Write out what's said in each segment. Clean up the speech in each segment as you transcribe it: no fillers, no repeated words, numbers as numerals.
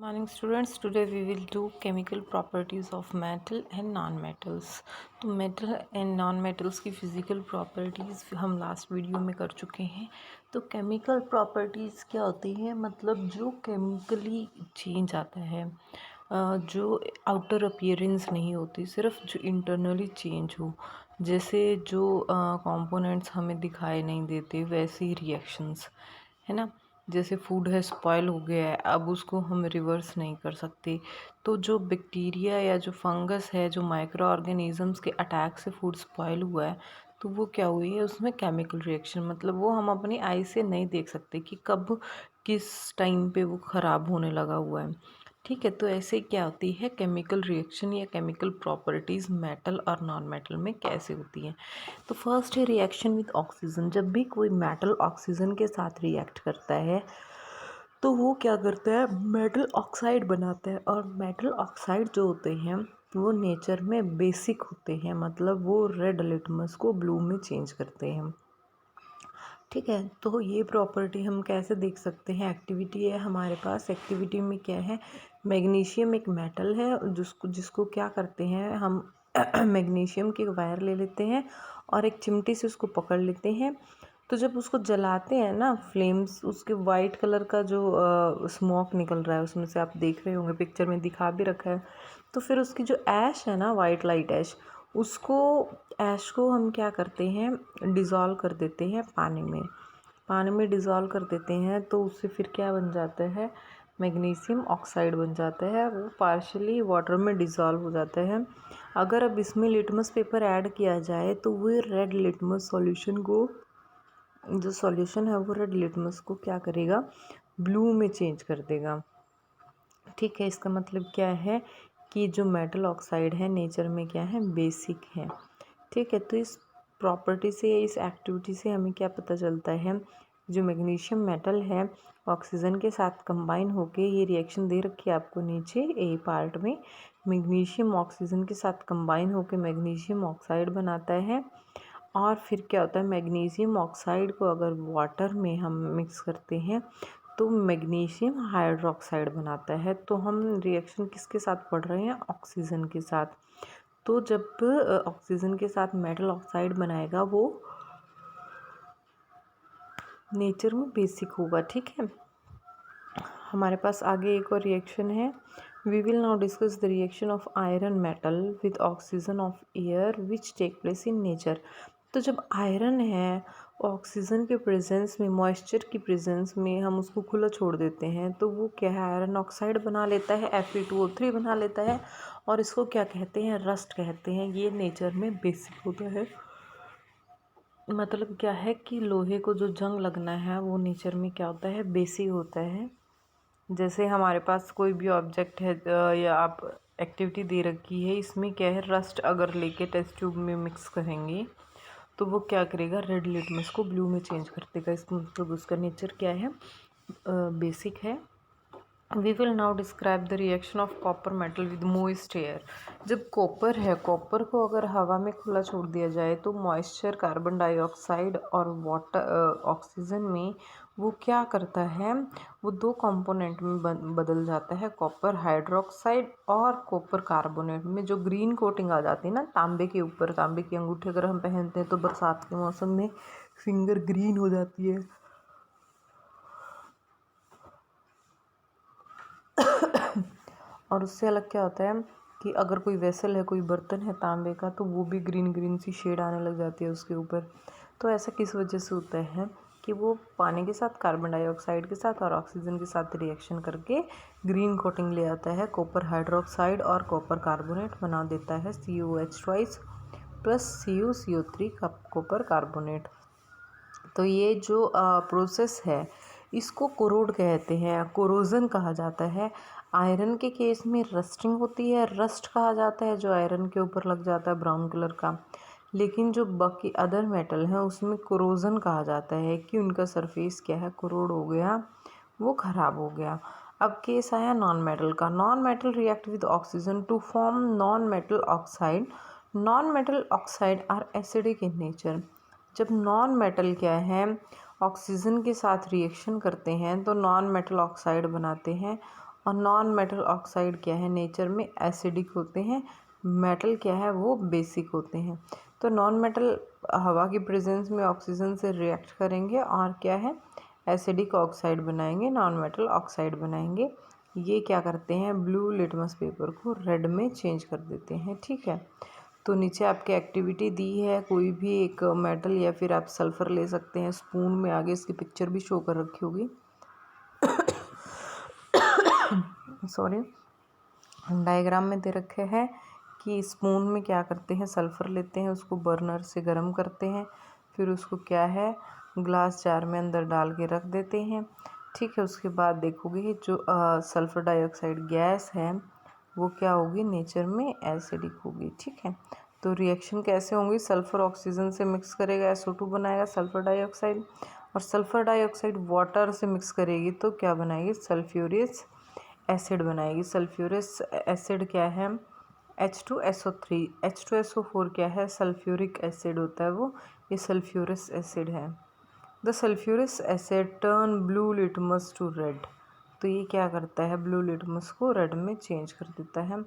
Morning students, today we will do chemical properties of metal and non-metals। तो metal and non-metals की physical properties हम last video में कर चुके हैं। तो chemical properties क्या होती है, मतलब जो chemically change आता है, जो आउटर अपीयरेंस नहीं होती, सिर्फ जो इंटरनली चेंज हो, जैसे जो कंपोनेंट्स हमें दिखाई नहीं देते वैसे ही रिएक्शंस, है ना। जैसे फूड है स्पॉयल हो गया है, अब उसको हम रिवर्स नहीं कर सकते, तो जो बैक्टीरिया या जो फंगस है, जो माइक्रो ऑर्गेनिजम्स के अटैक से फूड स्पॉयल हुआ है, तो वो क्या हुई है, उसमें केमिकल रिएक्शन, मतलब वो हम अपनी आई से नहीं देख सकते कि कब किस टाइम पे वो ख़राब होने लगा हुआ है। ठीक है, तो ऐसे क्या होती है केमिकल रिएक्शन या केमिकल प्रॉपर्टीज़ मेटल और नॉन मेटल में कैसे होती हैं। तो फर्स्ट है रिएक्शन विद ऑक्सीजन। जब भी कोई मेटल ऑक्सीजन के साथ रिएक्ट करता है तो वो क्या करता है, मेटल ऑक्साइड बनाता है। और मेटल ऑक्साइड जो होते हैं वो नेचर में बेसिक होते हैं, मतलब वो रेड लिटमस को ब्लू में चेंज करते हैं। ठीक है, तो ये प्रॉपर्टी हम कैसे देख सकते हैं, एक्टिविटी है हमारे पास। एक्टिविटी में क्या है, मैग्नीशियम एक मेटल है जिसको जिसको क्या करते हैं हम मैग्नीशियम की वायर ले लेते हैं और एक चिमटी से उसको पकड़ लेते हैं। तो जब उसको जलाते हैं ना, फ्लेम्स, उसके वाइट कलर का जो स्मोक निकल रहा है उसमें से, आप देख रहे होंगे पिक्चर में दिखा भी रखा है। तो फिर उसकी जो ऐश है ना, वाइट लाइट ऐश, उसको ऐश को हम क्या करते हैं, डिज़ोल्व कर देते हैं पानी में डिज़ोल्व कर देते हैं। तो उससे फिर क्या बन जाता है, मैग्नीशियम ऑक्साइड बन जाता है, वो पार्शियली वाटर में डिज़ोल्व हो जाता है। अगर अब इसमें लिटमस पेपर ऐड किया जाए तो वो रेड लिटमस सॉल्यूशन को, जो सॉल्यूशन है वो रेड लिटमस को क्या करेगा, ब्लू में चेंज कर देगा। ठीक है, इसका मतलब क्या है कि जो मेटल ऑक्साइड है नेचर में क्या है, बेसिक है। ठीक है, तो इस प्रॉपर्टी से, इस एक्टिविटी से हमें क्या पता चलता है, जो मैग्नीशियम मेटल है ऑक्सीजन के साथ कंबाइन होके, ये रिएक्शन दे रखी है आपको नीचे ए पार्ट में, मैग्नीशियम ऑक्सीजन के साथ कंबाइन होके मैग्नीशियम ऑक्साइड बनाता है। और फिर क्या होता है, मैग्नीशियम ऑक्साइड को अगर वाटर में हम मिक्स करते हैं तो मैग्नीशियम हाइड्रोक्साइड बनाता है। तो हम रिएक्शन किसके साथ पढ़ रहे हैं, ऑक्सीजन के साथ। तो जब ऑक्सीजन के साथ मेटल ऑक्साइड बनाएगा वो नेचर में बेसिक होगा। ठीक है, हमारे पास आगे एक और रिएक्शन है। We will now discuss the reaction of iron metal with oxygen of air which take place in nature. तो जब आयरन है ऑक्सीजन के प्रेजेंस में, मॉइस्चर की प्रेजेंस में हम उसको खुला छोड़ देते हैं तो वो क्या है, आयरन ऑक्साइड बना लेता है, Fe2O3 बना लेता है, और इसको क्या कहते हैं, रस्ट कहते हैं। ये नेचर में बेसिक होता है। मतलब क्या है कि लोहे को जो जंग लगना है वो नेचर में क्या होता है, बेसिक होता है। जैसे हमारे पास कोई भी ऑब्जेक्ट है या आप एक्टिविटी दे रखी है, इसमें क्या है, रस्ट अगर लेके टेस्ट ट्यूब में मिक्स करेंगे तो वो क्या करेगा, रेड लिटमस को ब्लू में चेंज कर देगा। इसका मतलब उसका नेचर क्या है, बेसिक है। We will now describe the reaction of copper metal with moist air. जब कॉपर है, कॉपर को अगर हवा में खुला छोड़ दिया जाए तो मॉइस्चर, कार्बन डाइऑक्साइड और वाटर, ऑक्सीजन में वो क्या करता है, वो दो कंपोनेंट में बदल जाता है, कॉपर हाइड्रोक्साइड और कॉपर कार्बोनेट में। जो ग्रीन कोटिंग आ जाती है ना तांबे के ऊपर, तांबे की अंगूठी अगर हम पहनते हैं तो बरसात के मौसम में फिंगर ग्रीन हो जाती है। और उससे अलग क्या होता है कि अगर कोई वेसल है, कोई बर्तन है तांबे का, तो वो भी ग्रीन ग्रीन सी शेड आने लग जाती है उसके ऊपर। तो ऐसा किस वजह से होता है कि वो पानी के साथ, कार्बन डाइऑक्साइड के साथ और ऑक्सीजन के साथ रिएक्शन करके ग्रीन कोटिंग ले आता है, कॉपर हाइड्रोक्साइड और कॉपर कार्बोनेट बना देता है, COH2 प्लस CuCO3 का कॉपर कार्बोनेट। तो ये जो प्रोसेस है इसको कोरोड कहते हैं, कोरोजन कहा जाता है। आयरन के केस में रस्टिंग होती है, रस्ट कहा जाता है जो आयरन के ऊपर लग जाता है ब्राउन कलर का। लेकिन जो बाकी अदर मेटल हैं उसमें कोरोजन कहा जाता है कि उनका सरफेस क्या है, कोरोड हो गया, वो ख़राब हो गया। अब केस आया नॉन मेटल का। Non metal react with oxygen to form non metal oxide. Non metal oxide are acidic in nature. जब नॉन मेटल क्या है, ऑक्सीजन के साथ रिएक्शन करते हैं तो नॉन मेटल ऑक्साइड बनाते हैं और नॉन मेटल ऑक्साइड क्या है, नेचर में एसिडिक होते हैं, मेटल क्या है वो बेसिक होते हैं। तो नॉन मेटल हवा की प्रेजेंस में ऑक्सीजन से रिएक्ट करेंगे और क्या है, एसिडिक ऑक्साइड बनाएंगे, नॉन मेटल ऑक्साइड बनाएंगे। ये क्या करते हैं, ब्लू लिटमस पेपर को रेड में चेंज कर देते हैं। ठीक है, तो नीचे आपके एक्टिविटी दी है, कोई भी एक मेटल या फिर आप सल्फ़र ले सकते हैं। स्पून में आगे इसकी पिक्चर भी शो कर रखी होगी सॉरी, डायग्राम में दे रखे हैं कि स्पून में क्या करते हैं, सल्फ़र लेते हैं, उसको बर्नर से गर्म करते हैं, फिर उसको क्या है ग्लास जार में अंदर डाल के रख देते हैं। ठीक है, उसके बाद देखोगे जो सल्फ़र डाइऑक्साइड गैस है वो क्या होगी, नेचर में एसिडिक होगी। ठीक है, तो रिएक्शन कैसे होंगी, सल्फ़र ऑक्सीजन से मिक्स करेगा, SO2 बनाएगा सल्फ़र डाइऑक्साइड, और सल्फ़र डाइऑक्साइड वाटर से मिक्स करेगी तो क्या बनाएगी, सल्फ्यूरिक एसिड बनाएगी। सल्फ्यूरिक एसिड क्या है, H2SO3, H2SO4 क्या है, सल्फ्यूरिक एसिड होता है वो, ये सल्फ्यूरिक एसिड है। The sulphuric acid turn blue litmus to red, तो ये क्या करता है, ब्लू लिटमस को रेड में चेंज कर देता है।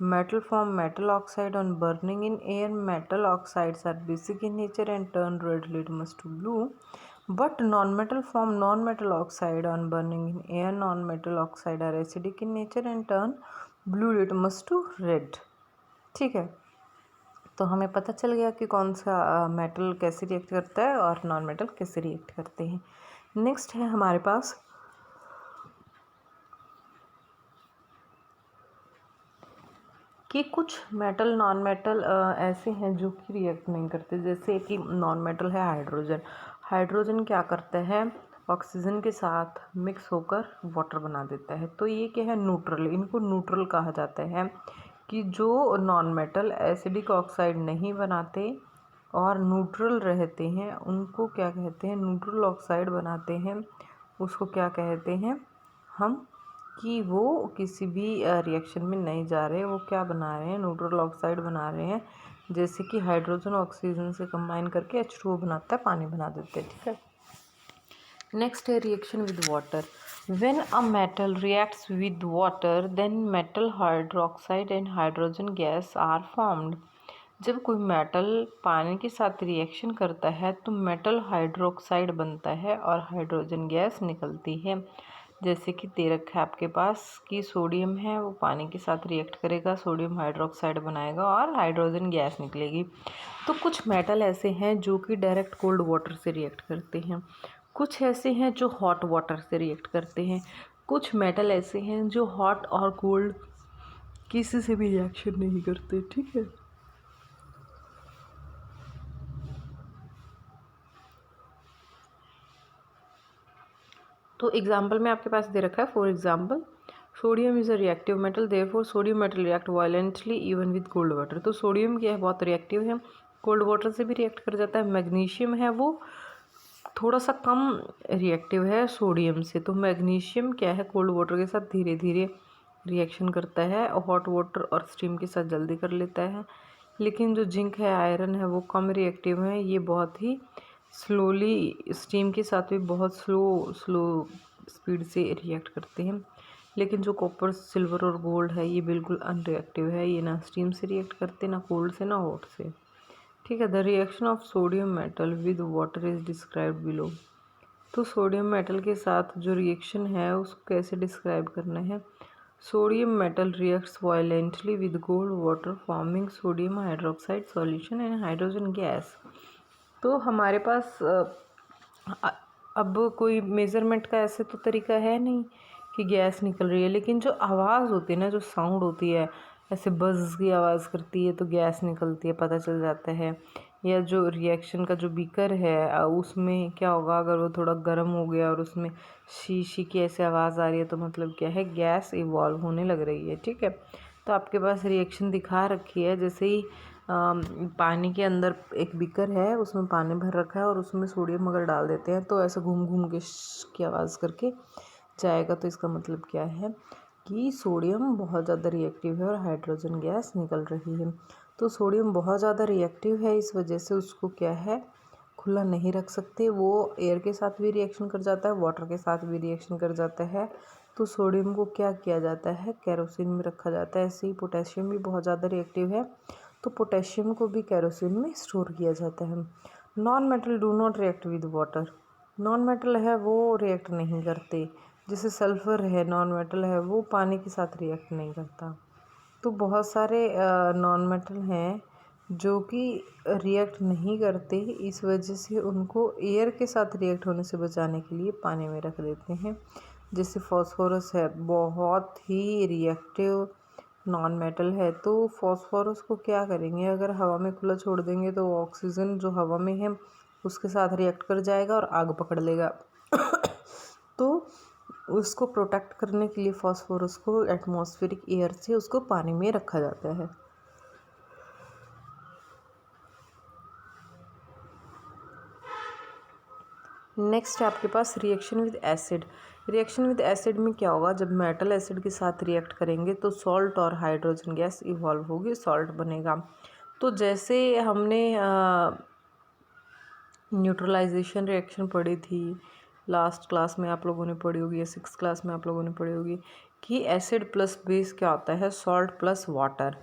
Metal form metal oxide on burning in air, metal oxides are basic in nature and turn red litmus to blue, but non-metal form non-metal oxide on burning in air. Non-metal oxide are acidic in nature and turn blue litmus to red. ठीक है, तो हमें पता चल गया कि कौन सा मेटल कैसे रिएक्ट करता है और नॉन मेटल कैसे रिएक्ट करते हैं। नेक्स्ट है हमारे पास कि कुछ मेटल नॉन मेटल ऐसे हैं जो कि रिएक्ट नहीं करते। जैसे कि नॉन मेटल है हाइड्रोजन, हाइड्रोजन क्या करता है, ऑक्सीजन के साथ मिक्स होकर वाटर बना देता है। तो ये क्या है, न्यूट्रल, इनको न्यूट्रल कहा जाता है। कि जो नॉन मेटल एसिडिक ऑक्साइड नहीं बनाते और न्यूट्रल रहते हैं उनको क्या कहते हैं, न्यूट्रल ऑक्साइड बनाते हैं, उसको क्या कहते हैं हम, कि वो किसी भी रिएक्शन में नहीं जा रहे, वो क्या बना रहे हैं, न्यूट्रल ऑक्साइड बना रहे हैं। जैसे कि हाइड्रोजन ऑक्सीजन से कंबाइन करके H2O बनाता है, पानी बना देते हैं। ठीक है, नेक्स्ट है reaction with water. When a metal reacts with water then metal hydroxide and hydrogen gas are formed. जब कोई मेटल पानी के साथ रिएक्शन करता है तो मेटल हाइड्रोक्साइड बनता है और हाइड्रोजन गैस निकलती है। जैसे कि दे रखा है आपके पास कि सोडियम है वो पानी के साथ रिएक्ट करेगा, सोडियम हाइड्रोक्साइड बनाएगा और हाइड्रोजन गैस निकलेगी। तो कुछ मेटल ऐसे हैं जो कि डायरेक्ट कोल्ड वाटर से रिएक्ट करते हैं, कुछ ऐसे हैं जो हॉट वाटर से रिएक्ट करते हैं, कुछ मेटल ऐसे हैं जो हॉट और कोल्ड किसी से भी रिएक्शन नहीं करते। ठीक है, तो एग्जाम्पल में आपके पास दे रखा है, for example sodium is a reactive metal, therefore sodium metal react violently even with cold water. तो सोडियम क्या है, बहुत रिएक्टिव है, कोल्ड वाटर से भी रिएक्ट कर जाता है। मैग्नीशियम है वो थोड़ा सा कम रिएक्टिव है सोडियम से। तो मैग्नीशियम क्या है, कोल्ड वाटर के साथ धीरे धीरे रिएक्शन करता है और हॉट वाटर और स्टीम के साथ जल्दी कर लेता है। लेकिन जो जिंक है, आयरन है, वो कम रिएक्टिव है, ये बहुत ही स्लोली, स्टीम के साथ भी बहुत स्लो स्पीड से रिएक्ट करते हैं। लेकिन जो कॉपर, सिल्वर और गोल्ड है ये बिल्कुल अनरिएक्टिव है, ये ना स्टीम से रिएक्ट करते, ना कोल्ड से, ना हॉट से। ठीक है, the reaction of sodium metal with water is described below. तो सोडियम मेटल के साथ जो रिएक्शन है उसको कैसे डिस्क्राइब करना है, sodium metal reacts violently with gold water forming sodium hydroxide solution and hydrogen gas. तो हमारे पास अब कोई मेज़रमेंट का ऐसे तो तरीका है नहीं कि गैस निकल रही है, लेकिन जो आवाज़ होती है ना, जो साउंड होती है, ऐसे बज़ की आवाज़ करती है तो गैस निकलती है, पता चल जाता है। या जो रिएक्शन का जो बीकर है उसमें क्या होगा, अगर वो थोड़ा गर्म हो गया और उसमें शी की ऐसे आवाज़ आ रही है तो मतलब क्या है, गैस इवॉल्व होने लग रही है। ठीक है, तो आपके पास रिएक्शन दिखा रखी है, जैसे ही पानी के अंदर एक बीकर है, उसमें पानी भर रखा है और उसमें सोडियम अगर डाल देते हैं तो ऐसे घूम घूम के की आवाज़ करके जाएगा। तो इसका मतलब क्या है कि सोडियम बहुत ज़्यादा रिएक्टिव है और हाइड्रोजन गैस निकल रही है। तो सोडियम बहुत ज़्यादा रिएक्टिव है, इस वजह से उसको क्या है, खुला नहीं रख सकते, वो एयर के साथ भी रिएक्शन कर जाता है, वाटर के साथ भी रिएक्शन कर जाता है, तो सोडियम को क्या किया जाता है, केरोसिन में रखा जाता है। ऐसे ही पोटेशियम भी बहुत ज़्यादा रिएक्टिव है, तो पोटेशियम को भी केरोसिन में स्टोर किया जाता है। Non metal do not react with water. Non metal है वो रिएक्ट नहीं करते, जैसे सल्फ़र है नॉन मेटल है, वो पानी के साथ रिएक्ट नहीं करता। तो बहुत सारे नॉन मेटल हैं जो कि रिएक्ट नहीं करते, इस वजह से उनको एयर के साथ रिएक्ट होने से बचाने के लिए पानी में रख देते हैं। जैसे फॉस्फोरस है, बहुत ही रिएक्टिव नॉन मेटल है, तो फॉस्फोरस को क्या करेंगे, अगर हवा में खुला छोड़ देंगे तो ऑक्सीजन जो हवा में है उसके साथ रिएक्ट कर जाएगा और आग पकड़ लेगा। तो उसको प्रोटेक्ट करने के लिए फॉस्फोरस को एटमॉस्फेरिक एयर से उसको पानी में रखा जाता है। नेक्स्ट है आपके पास reaction with acid. Reaction with acid में क्या होगा, जब मेटल एसिड के साथ रिएक्ट करेंगे तो सॉल्ट और हाइड्रोजन गैस इवॉल्व होगी, सॉल्ट बनेगा। तो जैसे हमने न्यूट्रलाइजेशन रिएक्शन पढ़ी थी लास्ट क्लास में, आप लोगों ने पढ़ी होगी, या 6th क्लास में आप लोगों ने पढ़ी होगी कि एसिड प्लस बेस क्या होता है, सॉल्ट प्लस वाटर।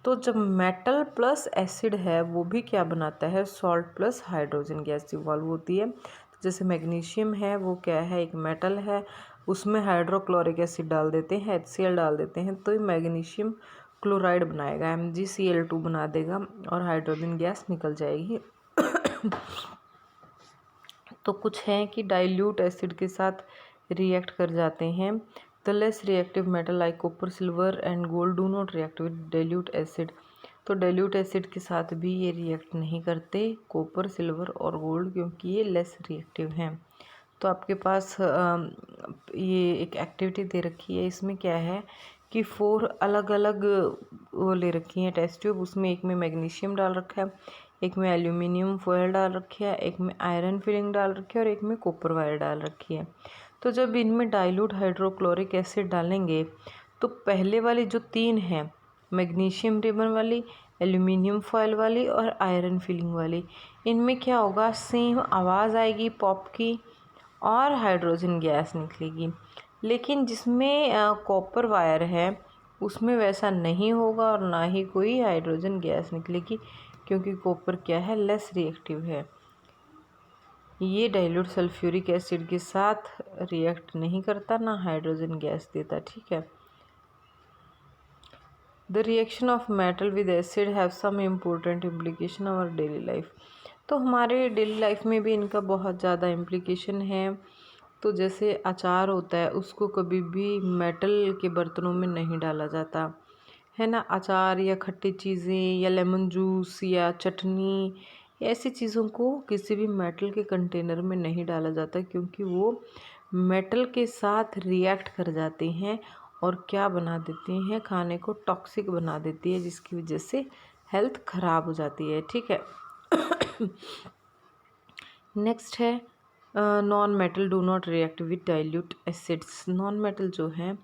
तो जब मेटल प्लस एसिड है वो भी क्या बनाता है, salt plus hydrogen gas evolve होती है। तो जैसे मैग्नीशियम है वो क्या है, एक मेटल है, उसमें हाइड्रोक्लोरिक एसिड डाल देते हैं, HCl डाल देते हैं, तो ये मैग्नीशियम क्लोराइड बनाएगा, MgCl2 बना देगा और हाइड्रोजन गैस निकल जाएगी। तो कुछ हैं कि डाइल्यूट एसिड के साथ रिएक्ट कर जाते हैं। The less reactive metal like copper, silver and gold do not react with dilute acid. तो डाइल्यूट एसिड के साथ भी ये रिएक्ट नहीं करते, कॉपर, सिल्वर और गोल्ड, क्योंकि ये लेस रिएक्टिव हैं। तो आपके पास ये एक एक्टिविटी दे रखी है, इसमें क्या है कि 4 अलग अलग वो ले रखी हैं टेस्ट ट्यूब, उसमें एक में मैग्नीशियम डाल रखा है, एक में एल्यूमिनियम फॉयल डाल रखी है, एक में आयरन फिलिंग डाल रखी है और एक में कॉपर वायर डाल रखी है। तो जब इनमें डाइल्यूट हाइड्रोक्लोरिक एसिड डालेंगे तो पहले वाली जो 3 हैं, मैग्नीशियम रिबन वाली, एल्यूमिनियम फॉयल वाली और आयरन फिलिंग वाली, इनमें क्या होगा, सेम आवाज़ आएगी पॉप की और हाइड्रोजन गैस निकलेगी। लेकिन जिसमें कॉपर वायर है उसमें वैसा नहीं होगा और ना ही कोई हाइड्रोजन गैस निकलेगी, क्योंकि कॉपर क्या है, लेस रिएक्टिव है। ये डाइल्यूट सल्फ्यूरिक एसिड के साथ रिएक्ट नहीं करता, ना हाइड्रोजन गैस देता, ठीक है। The reaction of metal with acid have some important implication our daily life. तो हमारे डेली लाइफ में भी इनका बहुत ज़्यादा इम्प्लीकेशन है। तो जैसे अचार होता है उसको कभी भी मेटल के बर्तनों में नहीं डाला जाता है ना, अचार या खट्टी चीज़ें या लेमन जूस या चटनी, ऐसी चीज़ों को किसी भी मेटल के कंटेनर में नहीं डाला जाता, क्योंकि वो मेटल के साथ रिएक्ट कर जाते हैं और क्या बना देती हैं, खाने को टॉक्सिक बना देती है, जिसकी वजह से हेल्थ ख़राब हो जाती है, ठीक है। नेक्स्ट है non metal do not react with dilute acids. Non metal जो हैं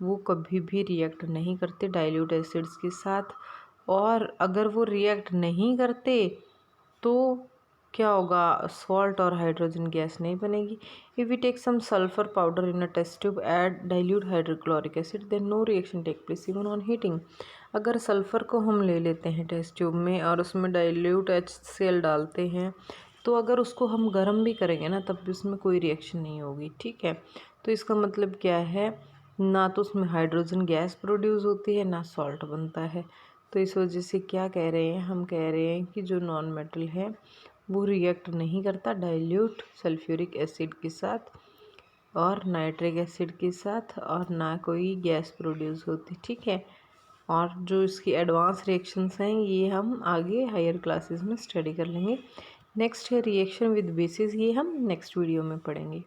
वो कभी भी रिएक्ट नहीं करते डाइल्यूट एसिड्स के साथ, और अगर वो रिएक्ट नहीं करते तो क्या होगा, सॉल्ट और हाइड्रोजन गैस नहीं बनेगी। If we take some sulphur powder in a test tube add dilute hydrochloric acid then no reaction take place even on heating. अगर सल्फ़र को हम ले लेते हैं टेस्ट ट्यूब में और उसमें डाइल्यूट HCl डालते हैं, तो अगर उसको हम गर्म भी करेंगे ना तब भी उसमें कोई रिएक्शन नहीं होगी, ठीक है। तो इसका मतलब क्या है, ना तो उसमें हाइड्रोजन गैस प्रोड्यूस होती है ना सॉल्ट बनता है। तो इस वजह से क्या कह रहे हैं, हम कह रहे हैं कि जो नॉन मेटल है वो रिएक्ट नहीं करता डाइल्यूट सल्फ्यूरिक एसिड के साथ और नाइट्रिक एसिड के साथ, और ना कोई गैस प्रोड्यूस होती, ठीक है। और जो इसकी एडवांस रिएक्शंस हैं ये हम आगे हायर क्लासेस में स्टडी कर लेंगे। नेक्स्ट है रिएक्शन विद बेसिस, ये हम नेक्स्ट वीडियो में पढ़ेंगे।